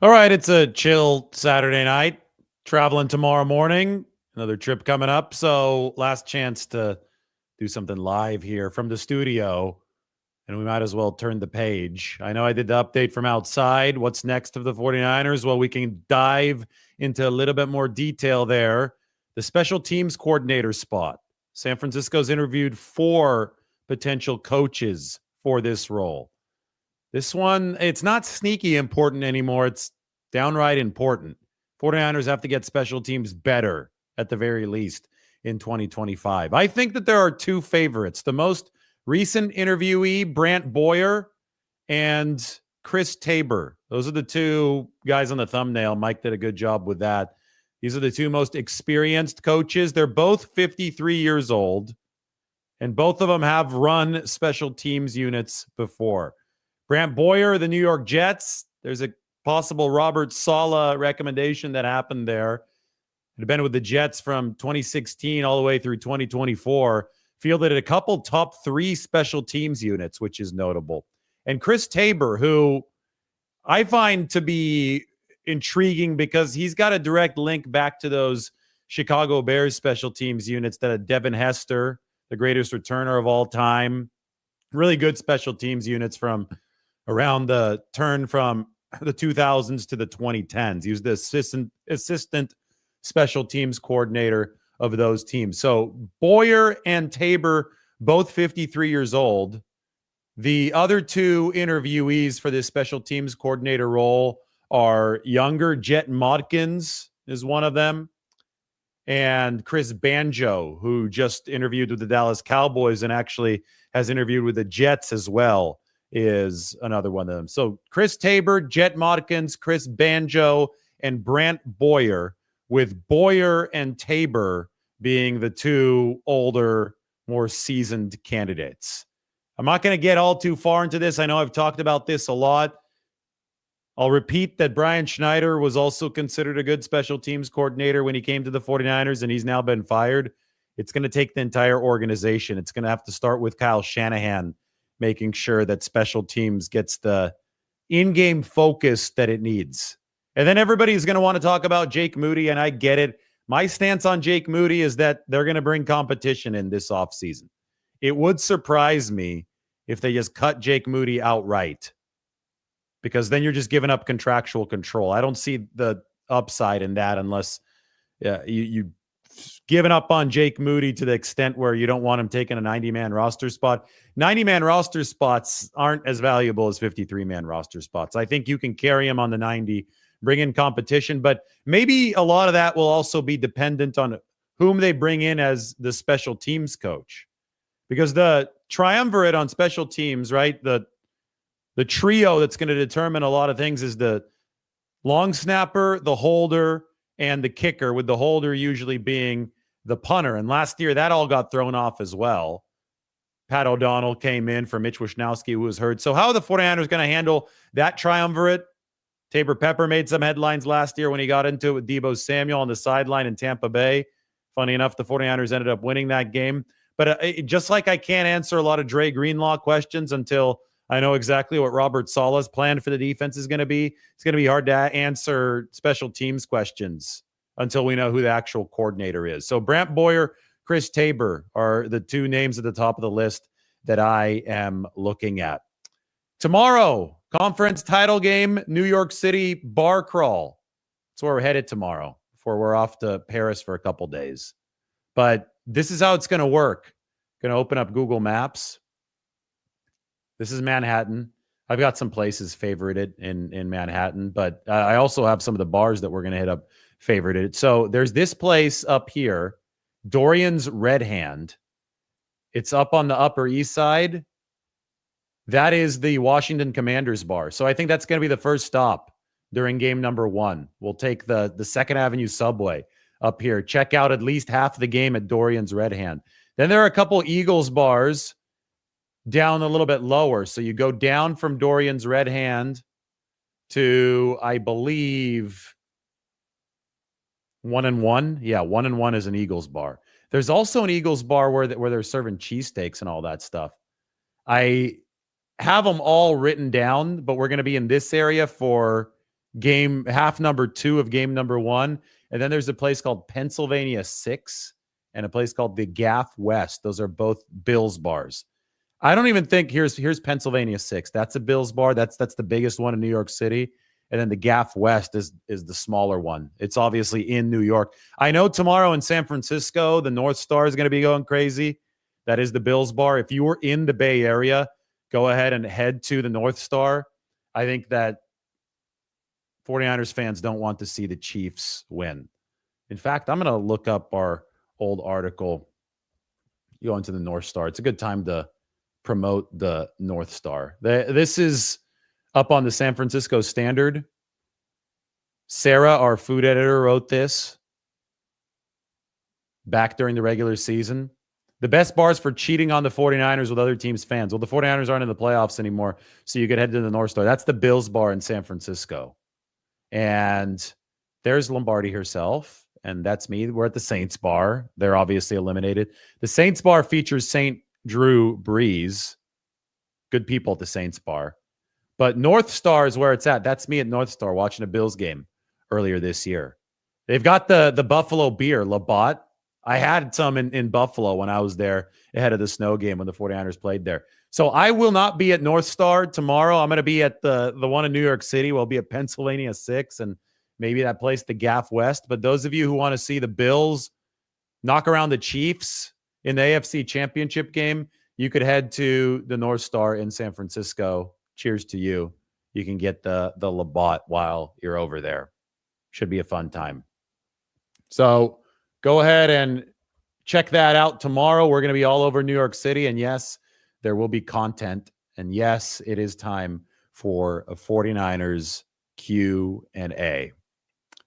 All right, it's a chill Saturday night. Traveling tomorrow morning. Another trip coming up. So, last chance to do something live here from the studio. And we might as well turn the page. I know I did the update from outside. What's next of the 49ers? Well, we can dive into a little bit more detail there. The special teams coordinator spot. San Francisco's interviewed 4 potential coaches for this role. This one, it's not sneaky important anymore. It's downright important. 49ers have to get special teams better at the very least in 2025. I think that there are 2 favorites. The most recent interviewee, Brant Boyer, and Chris Tabor. Those are the 2 guys on the thumbnail. Mike did a good job with that. These are the 2 most experienced coaches. They're both 53 years old, and both of them have run special teams units before. Brant Boyer, the New York Jets. There's a possible Robert Saleh recommendation that happened there. Had been with the Jets from 2016 all the way through 2024. Fielded a couple top 3 special teams units, which is notable. And Chris Tabor, who I find to be intriguing because he's got a direct link back to those Chicago Bears special teams units that had Devin Hester, the greatest returner of all time. Really good special teams units from around the turn from the 2000s to the 2010s. He was the assistant special teams coordinator of those teams. So Boyer and Tabor, both 53 years old. The other 2 interviewees for this special teams coordinator role are younger. Jet Modkins is one of them. And Chris Banjo, who just interviewed with the Dallas Cowboys and actually has interviewed with the Jets as well, is another one of them. So Chris Tabor, Jet Modkins, Chris Banjo, and Brant Boyer, with Boyer and Tabor being the 2 older, more seasoned candidates. I'm not going to get all too far into this. I know I've talked about this a lot. I'll repeat that Brian Schneider was also considered a good special teams coordinator when he came to the 49ers, and he's now been fired. It's going to take the entire organization. It's going to have to start with Kyle Shanahan making sure that special teams gets the in-game focus that it needs. And then everybody's going to want to talk about Jake Moody, and I get it. My stance on Jake Moody is that they're going to bring competition in this offseason. It would surprise me if they just cut Jake Moody outright, because then you're just giving up contractual control. I don't see the upside in that unless you giving up on Jake Moody to the extent where you don't want him taking a 90-man roster spot. 90-man roster spots aren't as valuable as 53-man roster spots. I think you can carry him on the 90, bring in competition, but maybe a lot of that will also be dependent on whom they bring in as the special teams coach. Because the triumvirate on special teams, right, the trio that's going to determine a lot of things is the long snapper, the holder, and the kicker, with the holder usually being the punter. And last year, that all got thrown off as well. Pat O'Donnell came in for Mitch Wishnowsky, who was hurt. So how are the 49ers going to handle that triumvirate? Tabor Pepper made some headlines last year when he got into it with Deebo Samuel on the sideline in Tampa Bay. Funny enough, the 49ers ended up winning that game. But just like I can't answer a lot of Dre Greenlaw questions until I know exactly what Robert Saleh's plan for the defense is going to be, it's going to be hard to answer special teams questions until we know who the actual coordinator is. So Brant Boyer, Chris Tabor are the 2 names at the top of the list that I am looking at. Tomorrow, conference title game, New York City bar crawl. That's where we're headed tomorrow before we're off to Paris for a couple days. But this is how it's going to work. Going to open up Google Maps. This is Manhattan. I've got some places favorited in Manhattan, but I also have some of the bars that we're going to hit up favorited. So there's this place up here, Dorian's Red Hand. It's up on the Upper East Side. That is the Washington Commanders bar. So I think that's going to be the first stop during game number 1. We'll take the 2nd Avenue subway up here. Check out at least half the game at Dorian's Red Hand. Then there are a couple Eagles bars down a little bit lower. So you go down from Dorian's Red Hand to, I believe, 1 and 1. Yeah, 1 and 1 is an Eagles bar. There's also an Eagles bar where they're serving cheesesteaks and all that stuff. I have them all written down, but we're going to be in this area for half number 2 of game number 1. And then there's a place called Pennsylvania 6 and a place called the Gaff West. Those are both Bills bars. I don't even think here's Pennsylvania 6. That's a Bills bar. That's the biggest one in New York City. And then the Gaff West is the smaller one. It's obviously in New York. I know tomorrow in San Francisco, the North Star is going to be going crazy. That is the Bills bar. If you were in the Bay Area, go ahead and head to the North Star. I think that 49ers fans don't want to see the Chiefs win. In fact, I'm going to look up our old article. You go into the North Star. It's a good time to promote the North Star. This is up on the San Francisco Standard. Sarah, our food editor, wrote this back during the regular season. The best bars for cheating on the 49ers with other teams' fans. Well, the 49ers aren't in the playoffs anymore, so you could head to the North Star. That's the Bills bar in San Francisco. And there's Lombardi herself, and that's me. We're at the Saints bar. They're obviously eliminated. The Saints bar features St. Drew Breeze. Good people at the Saints bar. But North Star is where it's at. That's me at North Star watching a Bills game earlier this year. They've got the Buffalo beer, Labatt. I had some in Buffalo when I was there ahead of the snow game when the 49ers played there. So I will not be at North Star tomorrow. I'm going to be at the one in New York City. We'll be at Pennsylvania 6 and maybe that place, the Gaff West. But those of you who want to see the Bills knock around the Chiefs in the AFC Championship game, you could head to the North Star in San Francisco. Cheers to you. You can get the Labatt while you're over there. Should be a fun time. So go ahead and check that out tomorrow. We're going to be all over New York City. And yes, there will be content. And yes, it is time for a 49ers Q&A.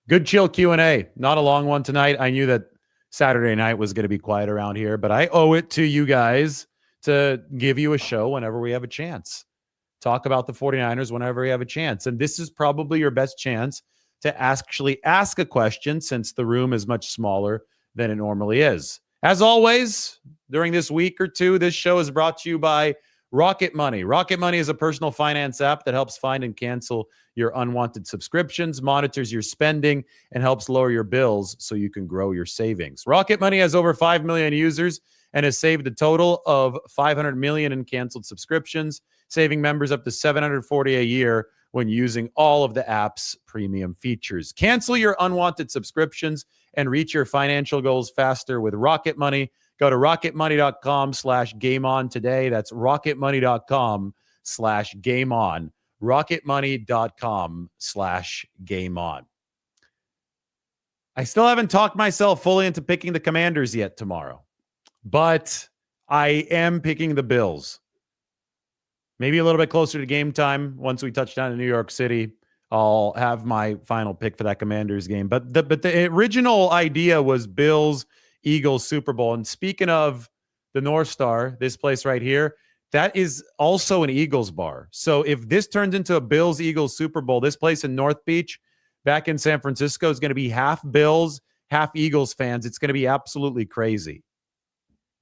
Good chill Q&A. Not a long one tonight. I knew that Saturday night was going to be quiet around here, but I owe it to you guys to give you a show whenever we have a chance. Talk about the 49ers whenever we have a chance. And this is probably your best chance to actually ask a question since the room is much smaller than it normally is. As always, during this week or two, this show is brought to you by Rocket Money. Rocket Money is a personal finance app that helps find and cancel your unwanted subscriptions, monitors your spending, and helps lower your bills so you can grow your savings. Rocket Money has over 5 million users and has saved a total of 500 million in canceled subscriptions, saving members up to $740 a year when using all of the app's premium features. Cancel your unwanted subscriptions and reach your financial goals faster with Rocket Money. Go to rocketmoney.com/gameon today. That's rocketmoney.com/gameon. rocketmoney.com/gameon. I still haven't talked myself fully into picking the Commanders yet tomorrow, but I am picking the Bills. Maybe a little bit closer to game time. Once we touch down in New York City, I'll have my final pick for that Commanders game. But the original idea was Bills, Eagles, Super Bowl. And speaking of the North Star, this place right here, that is also an Eagles bar. So if this turns into a Bills, Eagles, Super Bowl, this place in North Beach back in San Francisco is going to be half Bills, half Eagles fans. It's going to be absolutely crazy.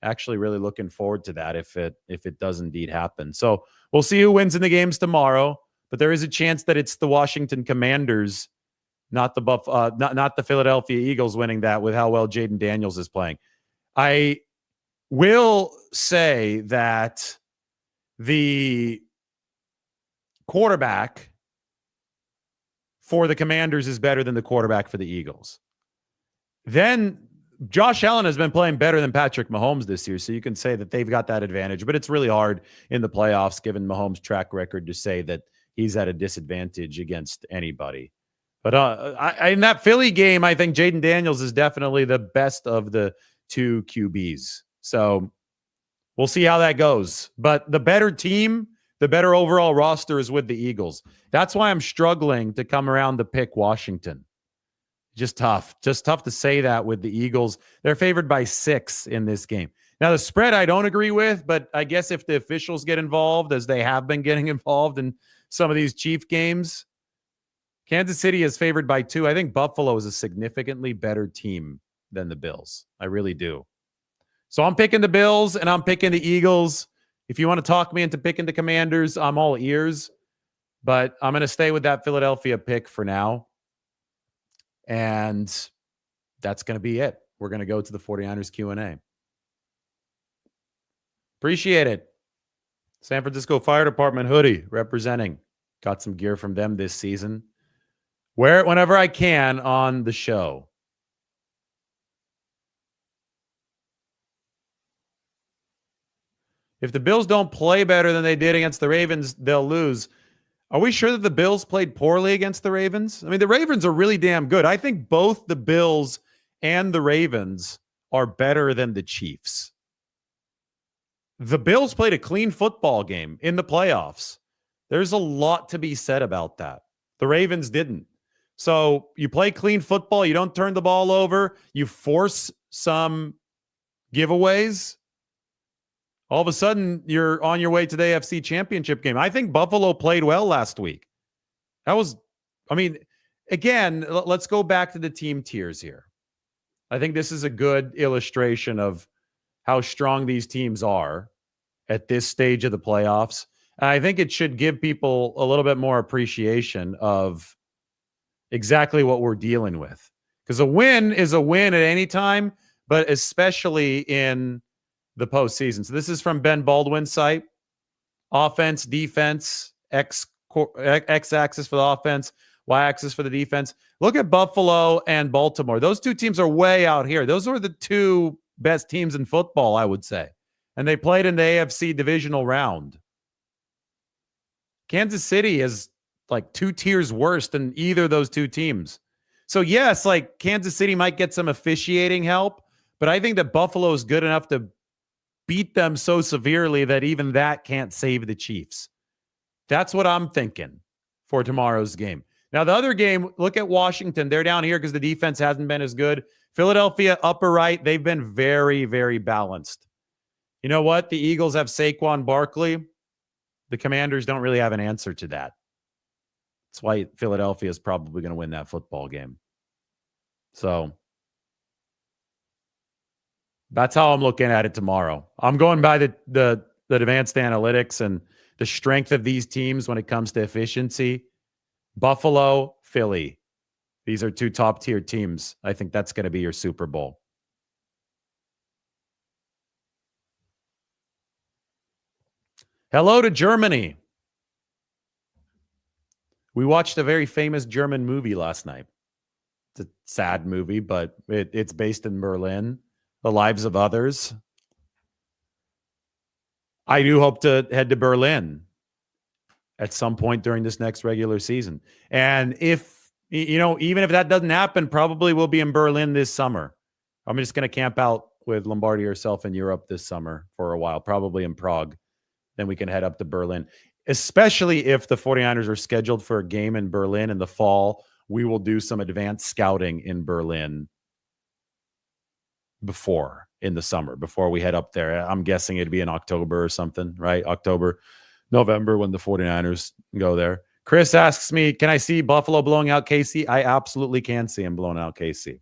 Actually really looking forward to that if it does indeed happen. So we'll see who wins in the games tomorrow, but there is a chance that it's the Washington Commanders, not the not the Philadelphia Eagles winning that with how well Jaden Daniels is playing. I will say that the quarterback for the Commanders is better than the quarterback for the Eagles. Then Josh Allen has been playing better than Patrick Mahomes this year, so you can say that they've got that advantage, but it's really hard in the playoffs, given Mahomes' track record, to say that he's at a disadvantage against anybody. But in that Philly game, I think Jaden Daniels is definitely the best of the two QBs. So we'll see how that goes. But the better team, the better overall roster is with the Eagles. That's why I'm struggling to come around to pick Washington. Just tough to say that with the Eagles. They're favored by 6 in this game. Now, the spread I don't agree with, but I guess if the officials get involved, as they have been getting involved in some of these Chief games, Kansas City is favored by 2. I think Buffalo is a significantly better team than the Bills. I really do. So I'm picking the Bills and I'm picking the Eagles. If you want to talk me into picking the Commanders, I'm all ears. But I'm going to stay with that Philadelphia pick for now. And that's going to be it. We're going to go to the 49ers Q&A. Appreciate it. San Francisco Fire Department hoodie representing. Got some gear from them this season. Wear it whenever I can on the show. If the Bills don't play better than they did against the Ravens, they'll lose. Are we sure that the Bills played poorly against the Ravens? I mean, the Ravens are really damn good. I think both the Bills and the Ravens are better than the Chiefs. The Bills played a clean football game in the playoffs. There's a lot to be said about that. The Ravens didn't. So you play clean football. You don't turn the ball over. You force some giveaways. All of a sudden, you're on your way to the AFC Championship game. I think Buffalo played well last week. Again, let's go back to the team tiers here. I think this is a good illustration of how strong these teams are at this stage of the playoffs. And I think it should give people a little bit more appreciation of exactly what we're dealing with. Because a win is a win at any time, but especially in the postseason. So this is from Ben Baldwin's site. Offense, defense, x-axis for the offense, y-axis for the defense. Look at Buffalo and Baltimore. Those two teams are way out here. Those were the two best teams in football, I would say. And they played in the AFC divisional round. Kansas City is like 2 tiers worse than either of those two teams. So yes, like Kansas City might get some officiating help, but I think that Buffalo is good enough to beat them so severely that even that can't save the Chiefs. That's what I'm thinking for tomorrow's game. Now, the other game, look at Washington. They're down here because the defense hasn't been as good. Philadelphia, upper right, they've been very, very balanced. You know what? The Eagles have Saquon Barkley. The Commanders don't really have an answer to that. That's why Philadelphia is probably going to win that football game. So that's how I'm looking at it tomorrow. I'm going by the advanced analytics and the strength of these teams when it comes to efficiency. Buffalo, Philly. These are 2 top-tier teams. I think that's going to be your Super Bowl. Hello to Germany. We watched a very famous German movie last night. It's a sad movie, but it's based in Berlin. The Lives of Others. I do hope to head to Berlin at some point during this next regular season. And even if that doesn't happen, probably we'll be in Berlin this summer. I'm just going to camp out with Lombardi herself in Europe this summer for a while, probably in Prague. Then we can head up to Berlin, especially if the 49ers are scheduled for a game in Berlin in the fall. We will do some advanced scouting in Berlin in the summer, before we head up there. I'm guessing it'd be in October or something, right? October, November, when the 49ers go there. Chris asks me, can I see Buffalo blowing out KC? I absolutely can see him blowing out KC.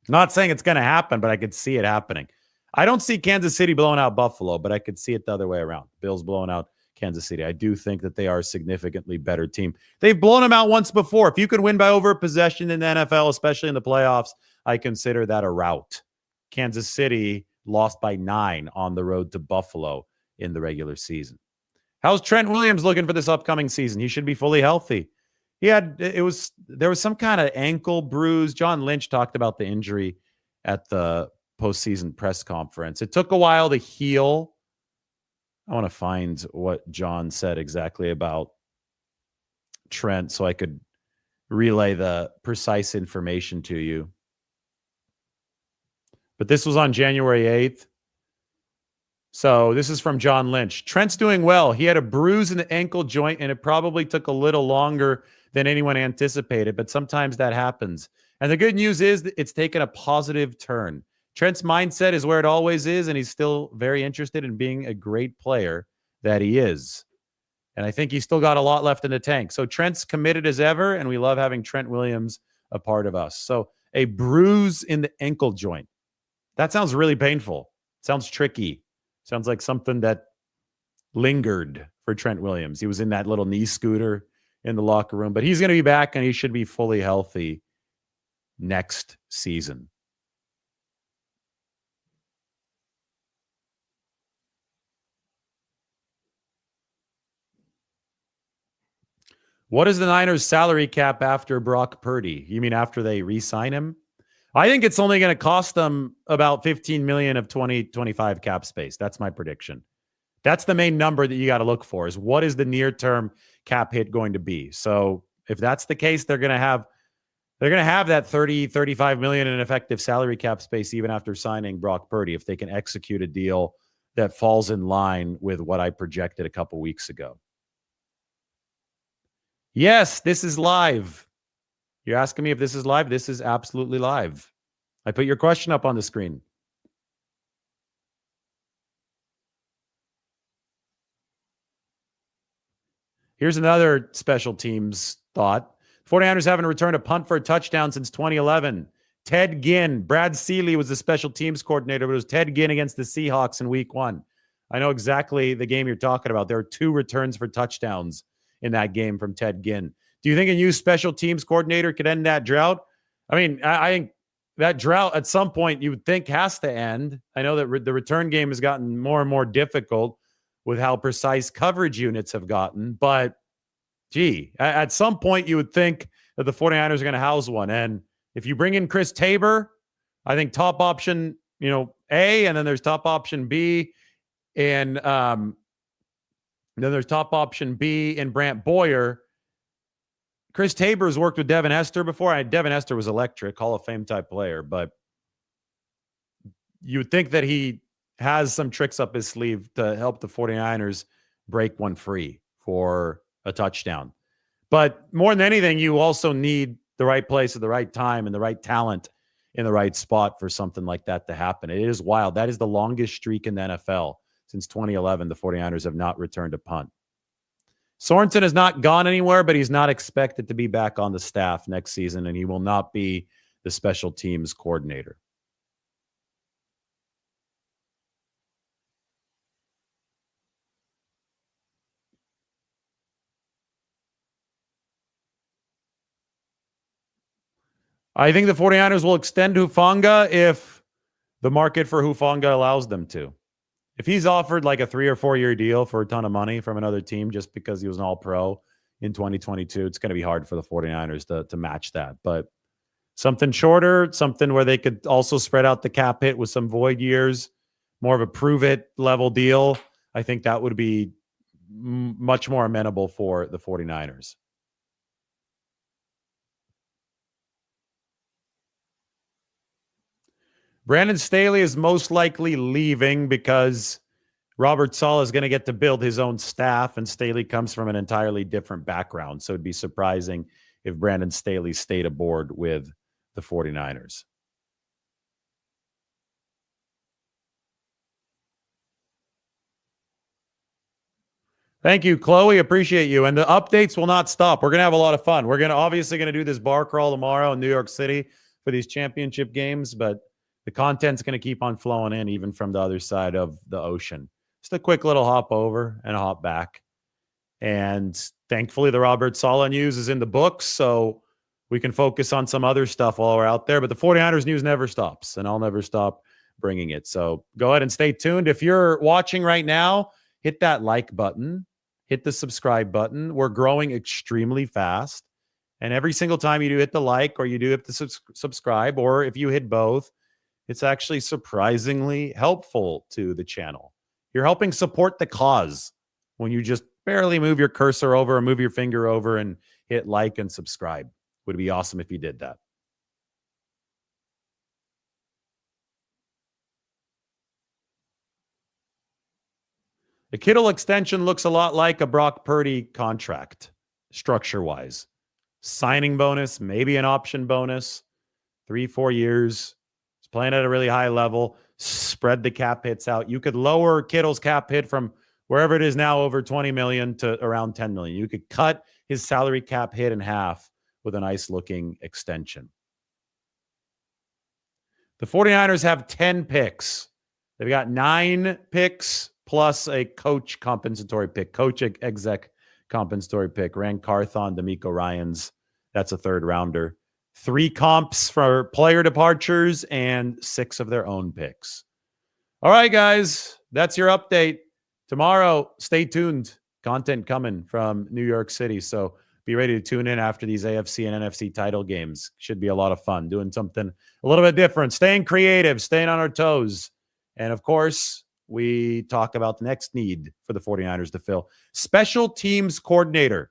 Not saying it's going to happen, but I could see it happening. I don't see Kansas City blowing out Buffalo, but I could see it the other way around. Bills blowing out Kansas City. I do think that they are a significantly better team. They've blown them out once before. If you could win by over a possession in the NFL, especially in the playoffs, I consider that a rout. Kansas City lost by 9 on the road to Buffalo in the regular season. How's Trent Williams looking for this upcoming season? He should be fully healthy. There was some kind of ankle bruise. John Lynch talked about the injury at the postseason press conference. It took a while to heal. I want to find what John said exactly about Trent so I could relay the precise information to you. But this was on January 8th. So this is from John Lynch. Trent's doing well. He had a bruise in the ankle joint, and it probably took a little longer than anyone anticipated, but sometimes that happens. And the good news is that it's taken a positive turn. Trent's mindset is where it always is, and he's still very interested in being a great player that he is. And I think he's still got a lot left in the tank. So Trent's committed as ever, and we love having Trent Williams a part of us. So a bruise in the ankle joint. That sounds really painful. Sounds tricky. Sounds like something that lingered for Trent Williams. He was in that little knee scooter in the locker room. But he's going to be back, and he should be fully healthy next season. What is the Niners' salary cap after Brock Purdy? You mean after they re-sign him? I think it's only going to cost them about $15 million of 2025 cap space. That's my prediction. That's the main number that you got to look for, is what is the near-term cap hit going to be? So if that's the case, they're going to have that 30, 35 million in effective salary cap space even after signing Brock Purdy, if they can execute a deal that falls in line with what I projected a couple weeks ago. Yes, this is live. You're asking me if this is live? This is absolutely live. I put your question up on the screen. Here's another special teams thought. 49ers haven't returned a punt for a touchdown since 2011. Ted Ginn. Brad Seeley was the special teams coordinator, but it was Ted Ginn against the Seahawks in week 1. I know exactly the game you're talking about. There are 2 returns for touchdowns in that game from Ted Ginn. Do you think a new special teams coordinator could end that drought? I mean, I think that drought at some point you would think has to end. I know that the return game has gotten more and more difficult with how precise coverage units have gotten. But, gee, at some point you would think that the 49ers are going to house one. And if you bring in Chris Tabor, I think top option, A, and then there's top option B, and then there's top option B in Brant Boyer. Chris Tabor has worked with Devin Hester before. Devin Hester was electric, Hall of Fame type player, but you would think that he has some tricks up his sleeve to help the 49ers break one free for a touchdown. But more than anything, you also need the right place at the right time and the right talent in the right spot for something like that to happen. It is wild. That is the longest streak in the NFL. Since 2011, the 49ers have not returned a punt. Sorensen has not gone anywhere, but he's not expected to be back on the staff next season, and he will not be the special teams coordinator. I think the 49ers will extend Hufanga if the market for Hufanga allows them to. If he's offered like a 3 or 4 year deal for a ton of money from another team just because he was an all-pro in 2022, it's going to be hard for the 49ers to match that. But something shorter, something where they could also spread out the cap hit with some void years, more of a prove-it level deal, I think that would be much more amenable for the 49ers. Brandon Staley is most likely leaving because Robert Saleh is going to get to build his own staff, and Staley comes from an entirely different background. So it'd be surprising if Brandon Staley stayed aboard with the 49ers. Thank you, Chloe. Appreciate you. And the updates will not stop. We're going to have a lot of fun. We're obviously going to do this bar crawl tomorrow in New York City for these championship games, but the content's going to keep on flowing in even from the other side of the ocean. Just a quick little hop over and a hop back. And thankfully, the Robert Saleh news is in the books, so we can focus on some other stuff while we're out there. But the 49ers news never stops, and I'll never stop bringing it. So go ahead and stay tuned. If you're watching right now, hit that like button, hit the subscribe button. We're growing extremely fast. And every single time you do hit the like or you do hit the subscribe, or if you hit both, it's actually surprisingly helpful to the channel. You're helping support the cause when you just barely move your cursor over or move your finger over and hit like and subscribe. Would be awesome if you did that. The Kittle extension looks a lot like a Brock Purdy contract, structure-wise. Signing bonus, maybe an option bonus, 3-4 years. He's playing at a really high level. Spread the cap hits out. You could lower Kittle's cap hit from wherever it is now, over 20 million, to around 10 million. You could cut his salary cap hit in half with a nice-looking extension. The 49ers have 10 picks. They've got 9 picks plus a coach compensatory pick, coach exec compensatory pick. Rand Carthon, D'Amico Ryans. That's a third rounder. 3 comps for player departures and 6 of their own picks. All right, guys, that's your update. Tomorrow, stay tuned. Content coming from New York City. So be ready to tune in after these AFC and NFC title games. Should be a lot of fun doing something a little bit different, staying creative, staying on our toes. And of course, we talk about the next need for the 49ers to fill. Special teams coordinator,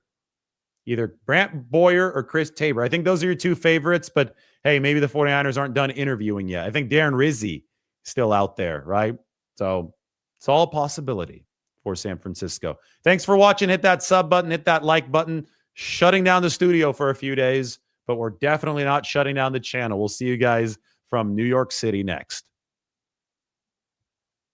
either Brant Boyer or Chris Tabor. I think those are your 2 favorites, but hey, maybe the 49ers aren't done interviewing yet. I think Darren Rizzi still out there, right? So it's all a possibility for San Francisco. Thanks for watching. Hit that sub button, hit that like button. Shutting down the studio for a few days, but we're definitely not shutting down the channel. We'll see you guys from New York City next.